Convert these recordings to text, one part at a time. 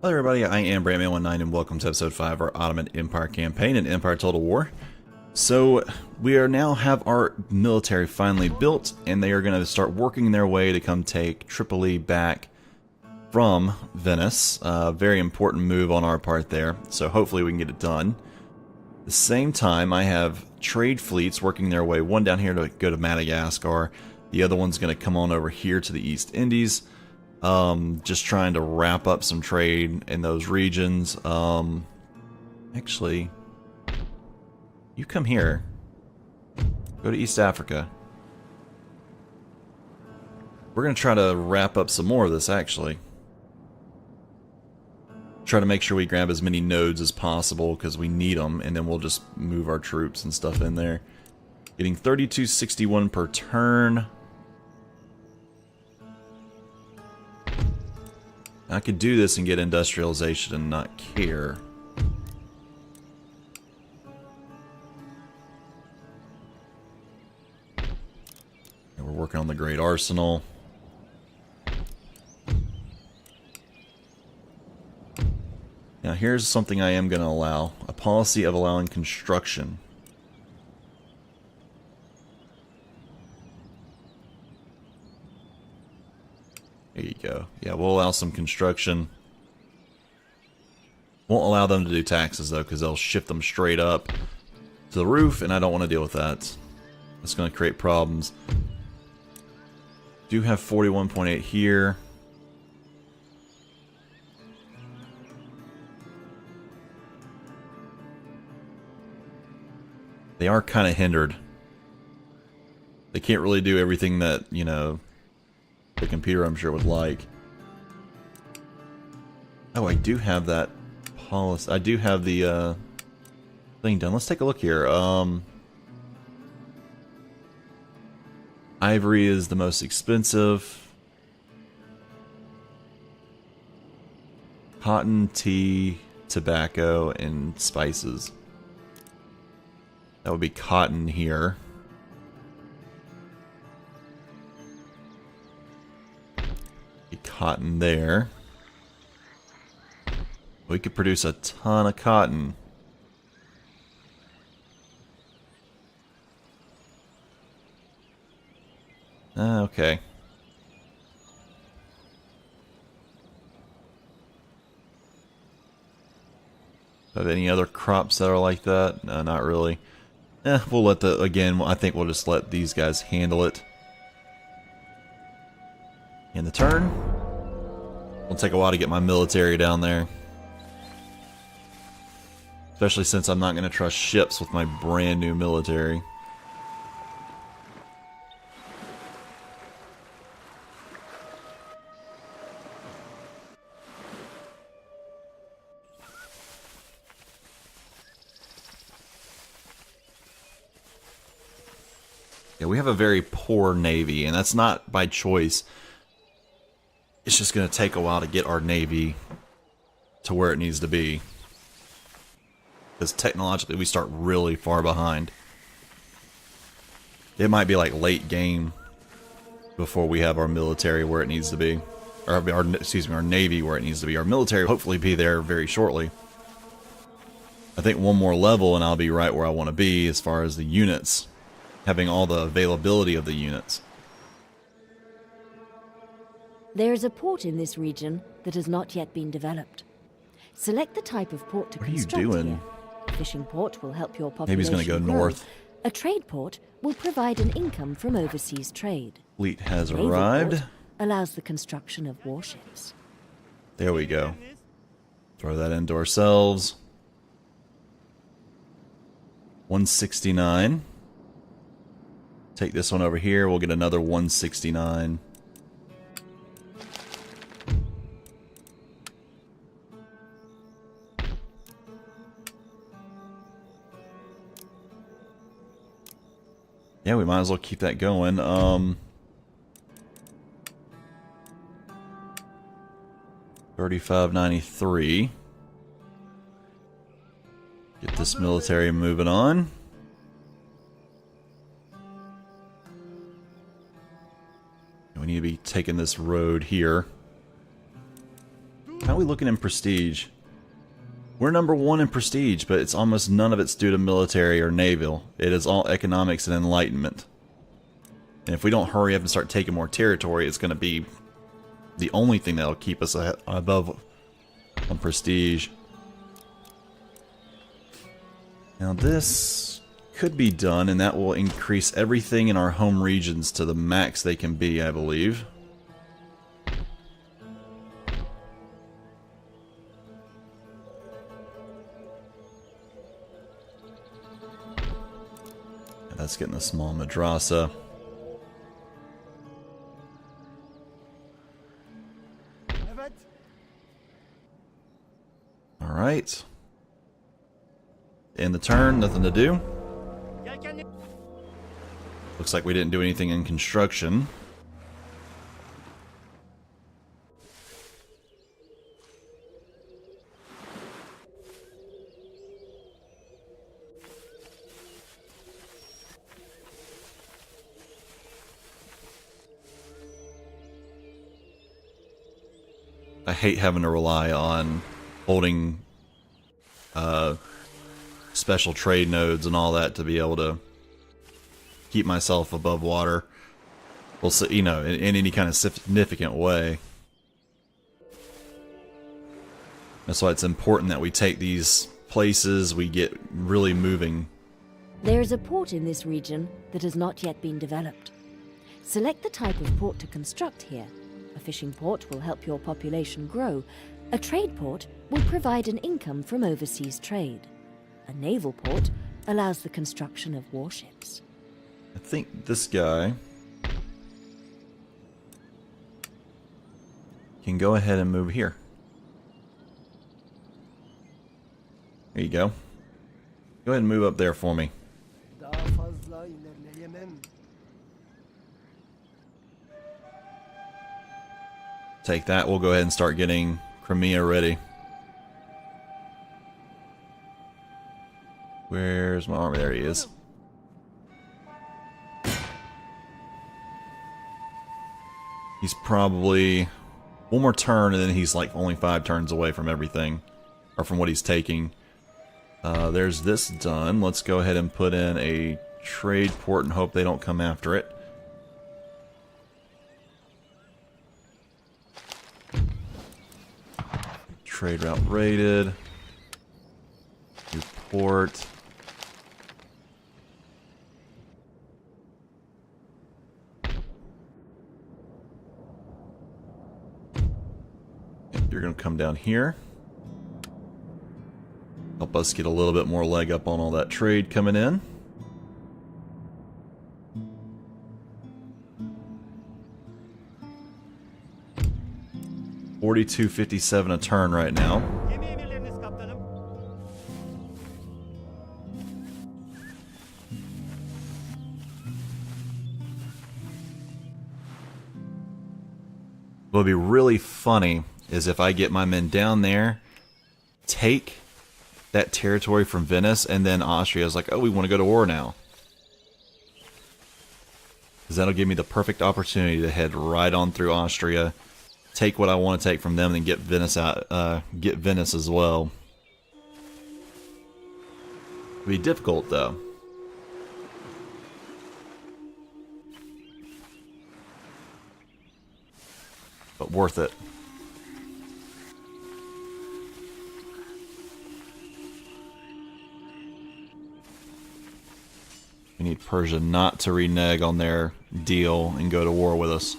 Hello everybody, I am Brandman19 and welcome to episode 5 of our Ottoman Empire campaign in Empire Total War. So we are now have our military finally built, and they are going to start working their way to come take Tripoli back from Venice. Very important move on our part there, so hopefully we can get it done. At the same time, I have trade fleets working their way, one down here to go to Madagascar, the other one's going to come on over here to the East Indies. Just trying to wrap up some trade in those regions. Actually, you come here. Go to East Africa. We're going to try to wrap up some more of this, actually. Try to make sure we grab as many nodes as possible, because we need them, and then we'll just move our troops and stuff in there. Getting 3261 per turn. I could do this and get industrialization and not care. And we're working on the Great Arsenal. Now here's something I am going to allow. A policy of allowing construction. There you go. Yeah, we'll allow some construction. Won't allow them to do taxes, though, because they'll shift them straight up to the roof, and I don't want to deal with that. That's going to create problems. Do have 41.8 here. They are kind of hindered. They can't really do everything that, you know, the computer, I'm sure, would like. Oh, I do have that policy. I do have the thing done. Let's take a look here. Ivory is the most expensive. Cotton, tea, tobacco, and spices. That would be cotton here. Cotton there. We could produce a ton of cotton. Okay. Have any other crops that are like that? No, not really. We'll let the, again, I think we'll just let these guys handle it. In the turn. It'll take a while to get my military down there. Especially since I'm not going to trust ships with my brand new military. Yeah, we have a very poor navy, and that's not by choice. It's just going to take a while to get our navy to where it needs to be. Because technologically we start really far behind. It might be like late game before we have our military where it needs to be. Or our navy where it needs to be. Our military will hopefully be there very shortly. I think one more level and I'll be right where I want to be as far as the units. Having all the availability of the units. There is a port in this region that has not yet been developed. Select the type of port to construct. What are you doing? Here. A fishing port will help your population Maybe he's going to go grow. north. A trade port will provide an income from overseas trade. Fleet has Naval arrived. port allows the construction of warships. There we go. Throw that into ourselves. 169. Take this one over here. We'll get another 169. Yeah, we might as well keep that going. 3593. Get this military moving on. We need to be taking this road here. How are we looking in prestige? We're number 1 in prestige, but it's almost none of it's due to military or naval. It is all economics and enlightenment. And if we don't hurry up and start taking more territory, it's going to be the only thing that'll keep us above on prestige. Now this could be done, and that will increase everything in our home regions to the max they can be, I believe. That's getting a small madrasa. Alright. End the turn, nothing to do. Looks like we didn't do anything in construction. I hate having to rely on holding special trade nodes and all that to be able to keep myself above water. Well, so, you know, in any kind of significant way. That's why it's important that we take these places, we get really moving. There is a port in this region that has not yet been developed. Select the type of port to construct here. A fishing port will help your population grow. A trade port will provide an income from overseas trade. A naval port allows the construction of warships. I think this guy can go ahead and move here. There you go. Go ahead and move up there for me. Take that. We'll go ahead and start getting Crimea ready. Where's my army? There he is. He's probably one more turn, and then he's like only 5 turns away from everything, or from what he's taking. There's this done. Let's go ahead and put in a trade port and hope they don't come after it. Trade route rated. New port. You're going to come down here. Help us get a little bit more leg up on all that trade coming in. $42.57 a turn right now. What would be really funny is if I get my men down there, take that territory from Venice, and then Austria is like, oh, we want to go to war now. Because that'll give me the perfect opportunity to head right on through Austria, take what I want to take from them, and get Venice out, get Venice as well. It'll be difficult though. But worth it. We need Persia not to renege on their deal and go to war with us.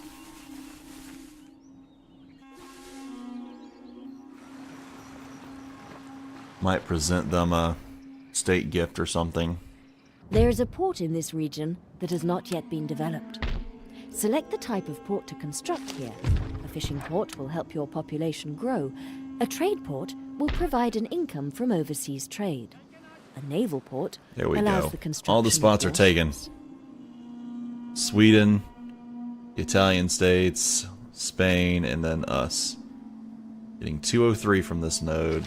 Might present them a state gift or something. There is a port in this region that has not yet been developed. Select the type of port to construct here. A fishing port will help your population grow. A trade port will provide an income from overseas trade. A naval port there we allows go. the construction All the spots are taken. Sweden, Italian states, Spain, and then us. Getting 203 from this node.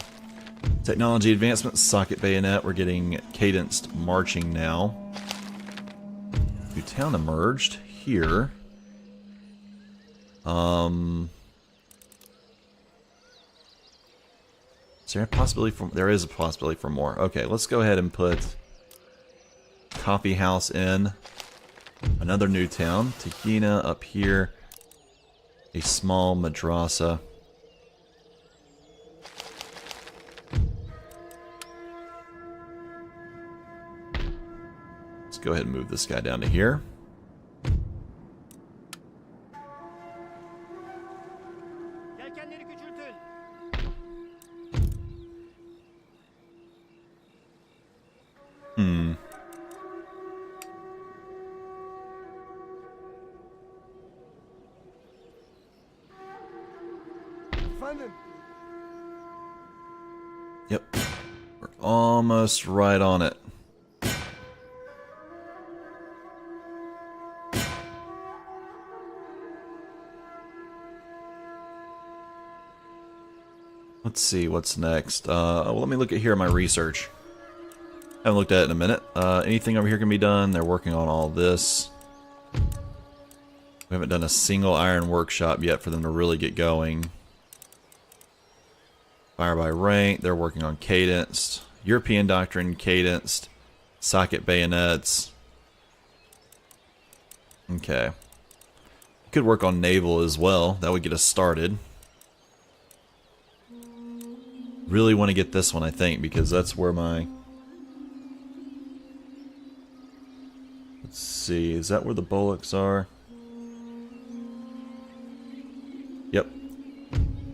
Technology advancement, socket bayonet. We're getting cadenced marching now. New town emerged here. Is there a possibility for... There is a possibility for more. Okay, let's go ahead and put coffee house in. Another new town. Tahina up here. A small madrasa. Let's go ahead and move this guy down to here. Yep. We're almost right on it. Let's see what's next. Well, let me look at here my research. Haven't looked at it in a minute. Anything over here can be done. They're working on all this. We haven't done a single iron workshop yet for them to really get going. Fire by rank. They're working on cadenced. European doctrine cadenced. Socket bayonets. Okay. Could work on naval as well. That would get us started. Really want to get this one, I think, because that's where my... Let's see, is that where the bullocks are? Yep.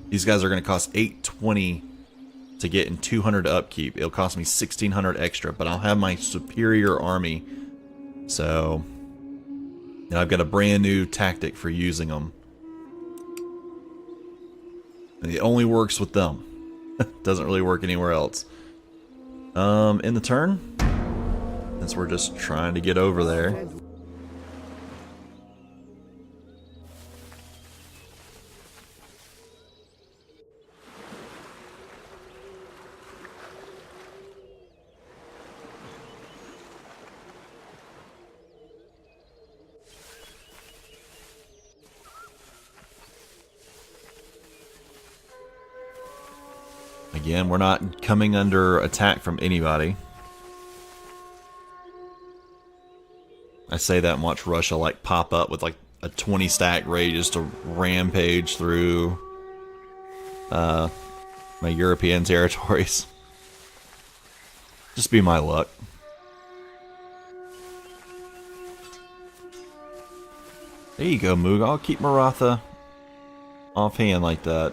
These guys are going to cost $820 to get and $200 to upkeep. It'll cost me $1,600 extra, but I'll have my superior army. So, and I've got a brand new tactic for using them. And it only works with them. Doesn't really work anywhere else. In the turn, since we're just trying to get over there. Again, we're not coming under attack from anybody. I say that and watch Russia like pop up with like a 20 stack raid just to rampage through my European territories. Just be my luck. There you go, Moog. I'll keep Maratha offhand like that.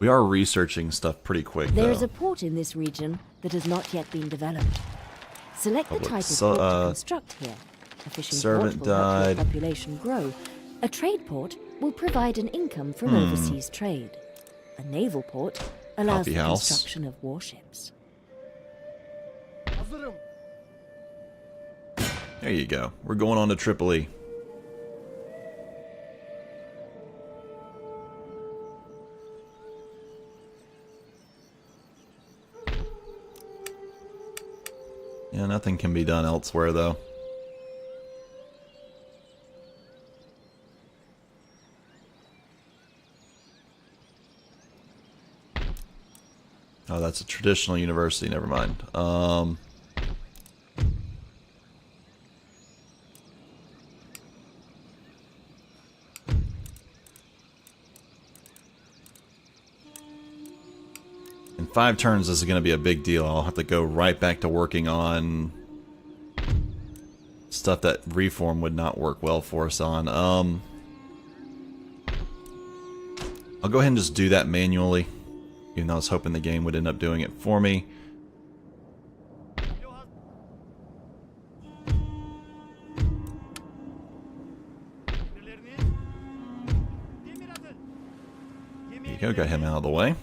We are researching stuff pretty quick, There though. is a port in this region that has not yet been developed. Select the type of So, port to construct here. A fishing servant port will help your died. population grow. A trade port will provide an income from overseas trade. A naval port allows Coffee the house. construction of warships. There you go. We're going on to Tripoli. Yeah, nothing can be done elsewhere, though. Oh, that's a traditional university. Never mind. In 5 turns, this is going to be a big deal. I'll have to go right back to working on stuff that reform would not work well for us on. I'll go ahead and just do that manually, even though I was hoping the game would end up doing it for me. There you go, got him out of the way.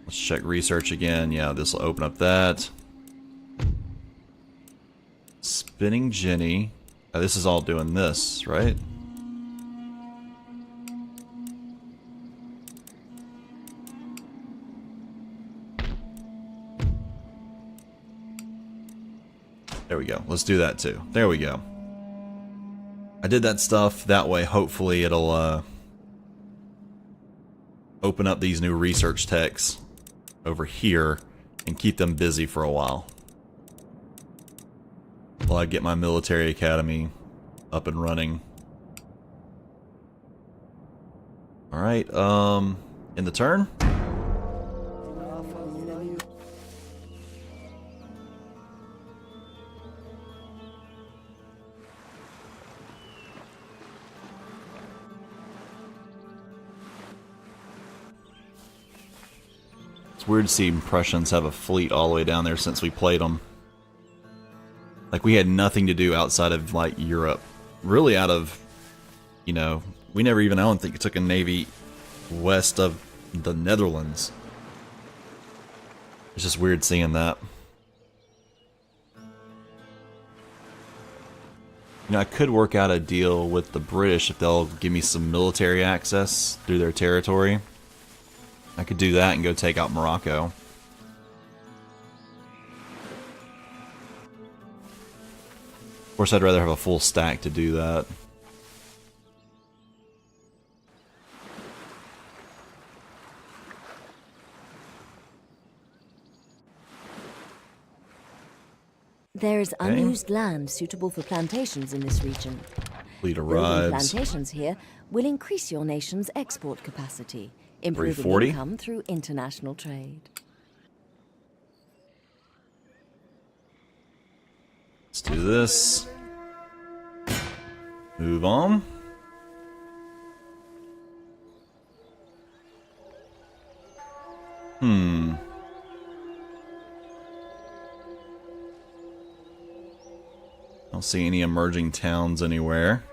Let's check research again. Yeah, this will open up that. Spinning Jenny. This is all doing this, right? we go. Let's do that too. There we go. I did that stuff that way. Hopefully it'll open up these new research techs over here and keep them busy for a while. While I get my military academy up and running. Alright, in the turn? It's weird to see Prussians have a fleet all the way down there since we played them. Like, we had nothing to do outside of, like, Europe. Really out of, you know, we never even, I don't think, took a navy west of the Netherlands. It's just weird seeing that. You know, I could work out a deal with the British if they'll give me some military access through their territory. I could do that and go take out Morocco. Of course, I'd rather have a full stack to do that. There is unused land suitable for plantations in this region. Fleet Building arrives. plantations here will increase your nation's export capacity, improving 340. income through international trade. Let's do this. Move on. I don't see any emerging towns anywhere.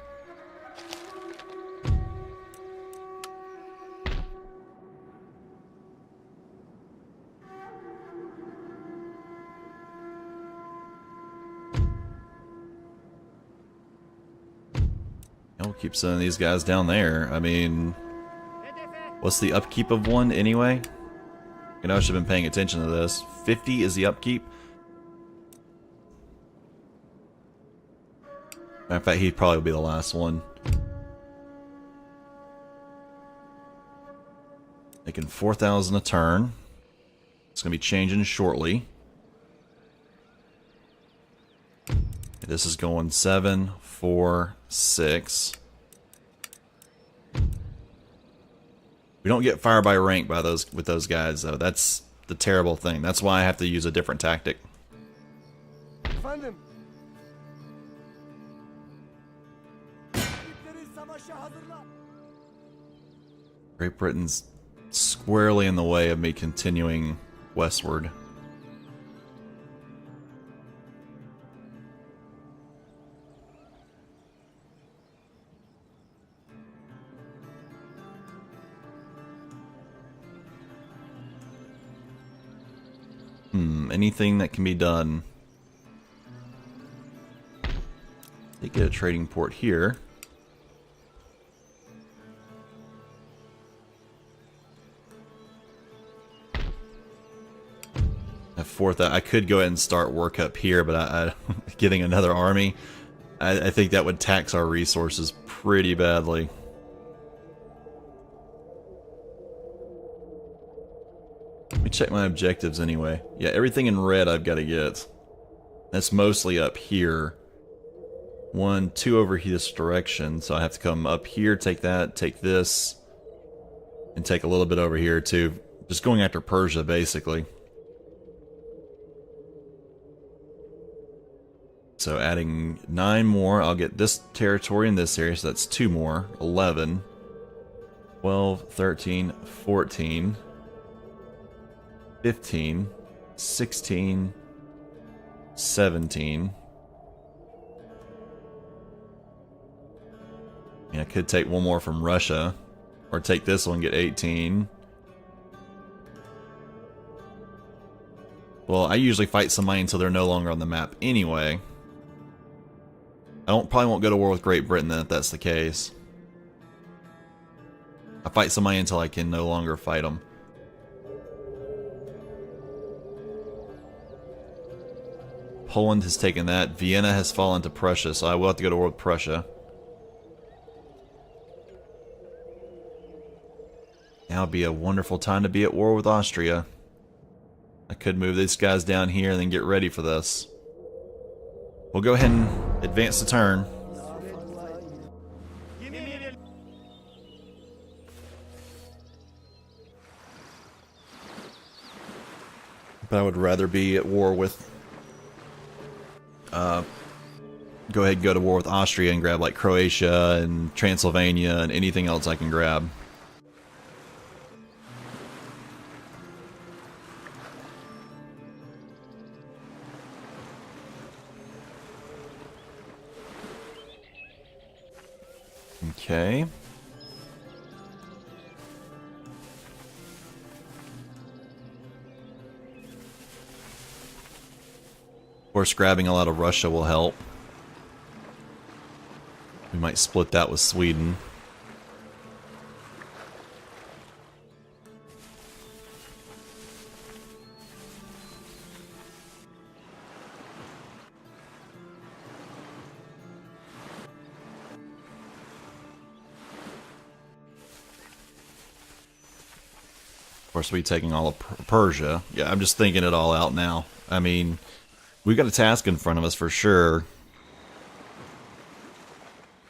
I'll keep sending these guys down there. I mean, what's the upkeep of one anyway? You know, I should have been paying attention to this. 50 is the upkeep. In fact, he'd probably be the last one. Making 4,000 a turn. It's going to be changing shortly. This is going 7, 4, 6. We don't get fire by rank by those with those guys though. That's the terrible thing. That's why I have to use a different tactic. Great Britain's squarely in the way of me continuing westward. Anything that can be done. They get a trading port here. At 4th, I could go ahead and start work up here, but I getting another army, I think that would tax our resources pretty badly. Let me check my objectives anyway. Yeah, everything in red I've got to get. That's mostly up here. 1, 2 over here this direction, so I have to come up here, take that, take this, and take a little bit over here too. Just going after Persia, basically. So adding 9 more, I'll get this territory in this area, so that's 2 more. 11, 12, 13, 14, 15, 16, 17. I could take one more from Russia, or take this one, get 18. Well, I usually fight somebody until they're no longer on the map anyway. Probably won't go to war with Great Britain then if that's the case. I fight somebody until I can no longer fight them. Poland has taken that. Vienna has fallen to Prussia, so I will have to go to war with Prussia. Now would be a wonderful time to be at war with Austria. I could move these guys down here and then get ready for this. We'll go ahead and advance the turn. But I would rather be at war with... go ahead and go to war with Austria and grab like Croatia and Transylvania and anything else I can grab. Okay. Of course, grabbing a lot of Russia will help. We might split that with Sweden. Of course, we'll be taking all of Persia. Yeah, I'm just thinking it all out now. I mean, we've got a task in front of us for sure.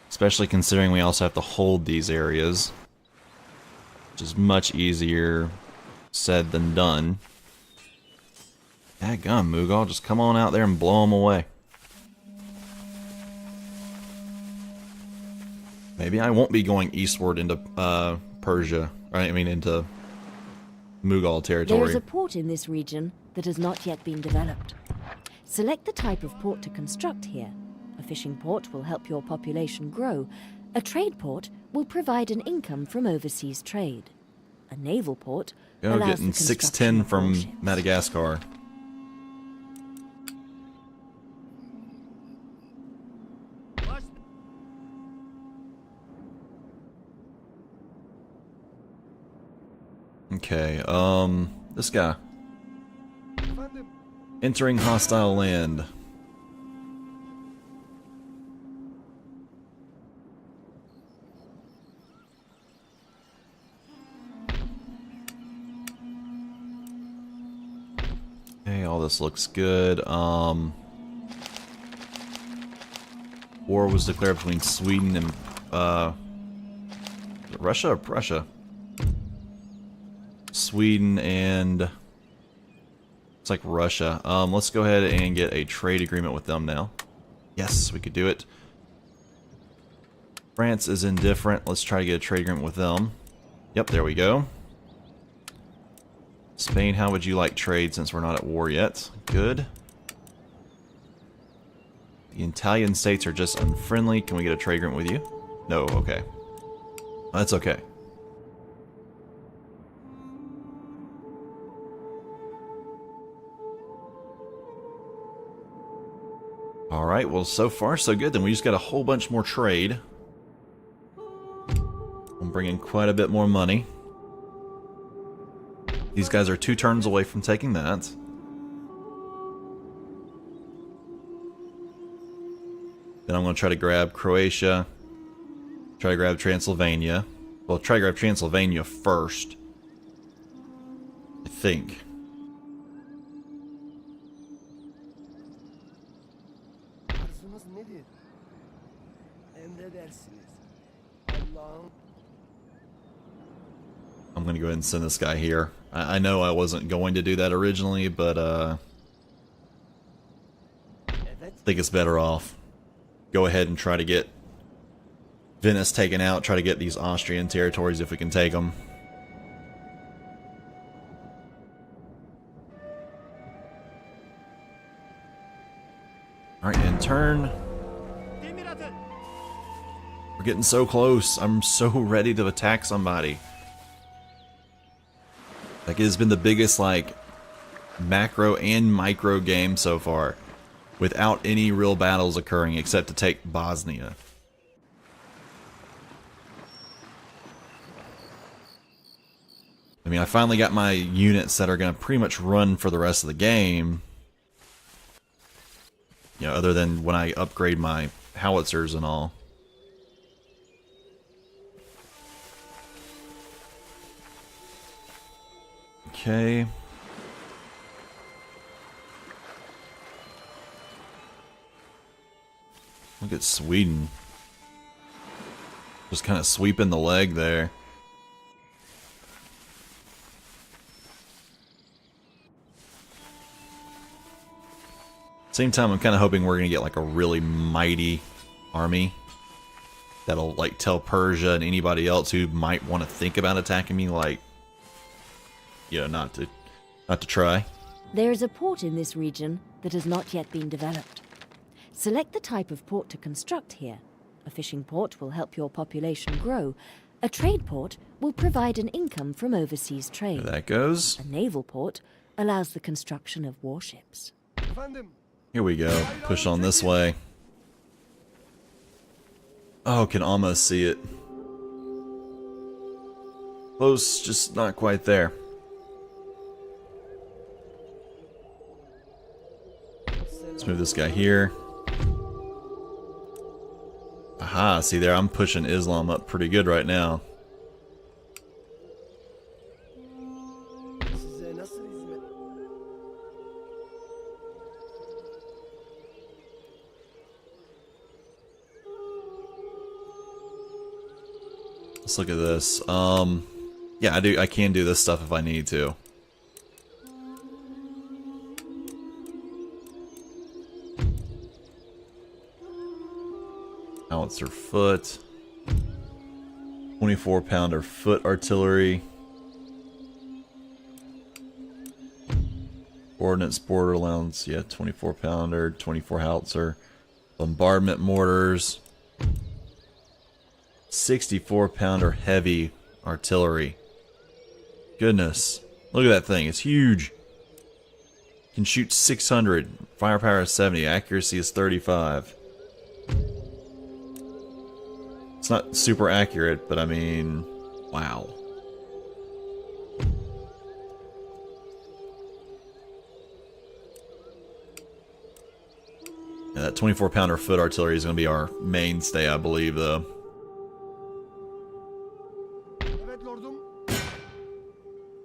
Especially considering we also have to hold these areas. Which is much easier said than done. Dadgum, Mughal, just come on out there and blow them away. Maybe I won't be going eastward into Persia. Right? I mean, into Mughal territory. There is a port in this region that has not yet been developed. Select the type of port to construct here. A fishing port will help your population grow. A trade port will provide an income from overseas trade. A naval port allows getting the 610 construction of from warships. Madagascar. Okay, this guy. Entering hostile land. Okay, all this looks good. War was declared between Sweden and, Russia or Prussia? Sweden and... it's like Russia. Let's go ahead and get a trade agreement with them now. Yes, we could do it. France is indifferent. Let's try to get a trade agreement with them. Yep, there we go. Spain, how would you like trade since we're not at war yet? Good. The Italian states are just unfriendly. Can we get a trade agreement with you? No, okay. That's okay. Alright, well, so far so good. Then we just got a whole bunch more trade. I'm bringing quite a bit more money. These guys are 2 turns away from taking that. Then I'm going to try to grab Croatia. Try to grab Transylvania. Well, try to grab Transylvania first. I think. I'm going to go ahead and send this guy here. I know I wasn't going to do that originally, but I think it's better off. Go ahead and try to get Venice taken out. Try to get these Austrian territories if we can take them. Alright, in turn. We're getting so close. I'm so ready to attack somebody. Like, it has been the biggest, like, macro and micro game so far, without any real battles occurring except to take Bosnia. I mean, I finally got my units that are going to pretty much run for the rest of the game. You know, other than when I upgrade my howitzers and all. Okay. Look at Sweden. Just kind of sweeping the leg there. Same time, I'm kind of hoping we're going to get like a really mighty army that'll like tell Persia and anybody else who might want to think about attacking me, like, you know, not to try. There is a port in this region that has not yet been developed. Select the type of port to construct here. A fishing port will help your population grow. A trade port will provide an income from overseas trade. There that goes. A naval port allows the construction of warships. Here we go. Push on this way. Oh, can almost see it. Close, just not quite there. Let's move this guy here. Aha, see there, I'm pushing Islam up pretty good right now. Let's look at this. Yeah, I can do this stuff if I need to. Howitzer foot. 24-pounder foot artillery. Ordnance border allowance, yeah, 24-pounder, 24 howitzer. Bombardment mortars. 64-pounder heavy artillery. Goodness. Look at that thing. It's huge. Can shoot 600. Firepower is 70. Accuracy is 35. It's not super accurate, but I mean, wow. Yeah, that 24-pounder foot artillery is going to be our mainstay, I believe, though.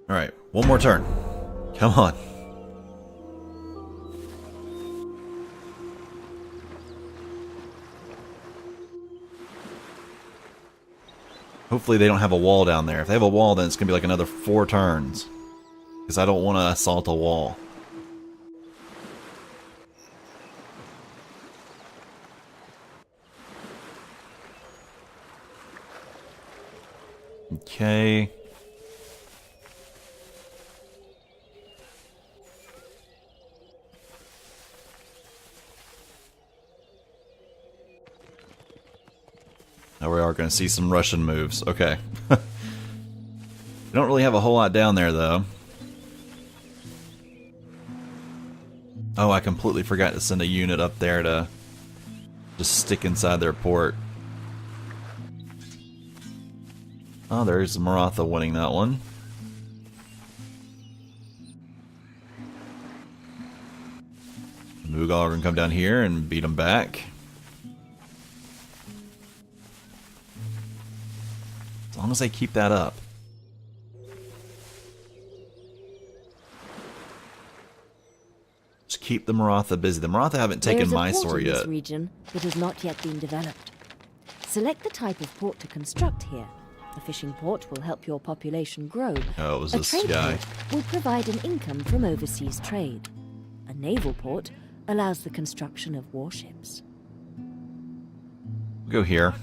Alright, one more turn. Come on. Hopefully they don't have a wall down there. If they have a wall, then it's going to be like another 4 turns. Because I don't want to assault a wall. Okay. Now we are going to see some Russian moves. Okay. We don't really have a whole lot down there, though. Oh, I completely forgot to send a unit up there to just stick inside their port. Oh, there's Maratha winning that one. Mughal are going to come down here and beat them back. As long as they keep that up. Just keep the Maratha busy. The Maratha haven't taken Mysore yet. There is a port in this region that has not yet been developed. Select the type of port to construct here. A fishing port will help your population grow. Oh, it was a this trade guy. port will provide an income from overseas trade. A naval port allows the construction of warships. We'll go here.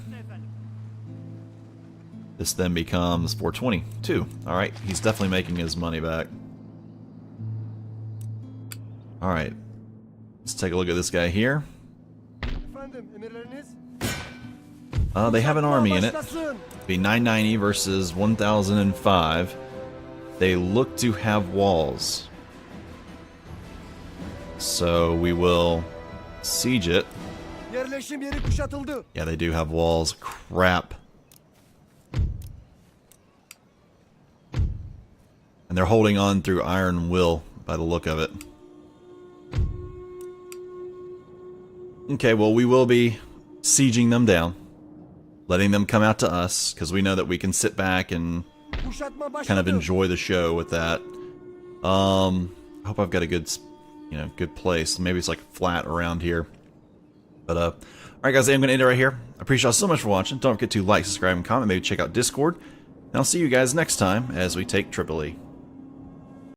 This then becomes 422. Alright, he's definitely making his money back. Alright. Let's take a look at this guy here. They have an army in it. Be 990 versus 1005. They look to have walls. So we will siege it. Yeah, they do have walls. Crap. And they're holding on through iron will by the look of it. Okay, well, we will be sieging them down, letting them come out to us, because we know that we can sit back and kind of enjoy the show with that. I hope I've got a good, good place. Maybe it's like flat around here. But, alright guys, I'm going to end it right here. I appreciate y'all so much for watching. Don't forget to like, subscribe, and comment. Maybe check out Discord. And I'll see you guys next time as we take Tripoli.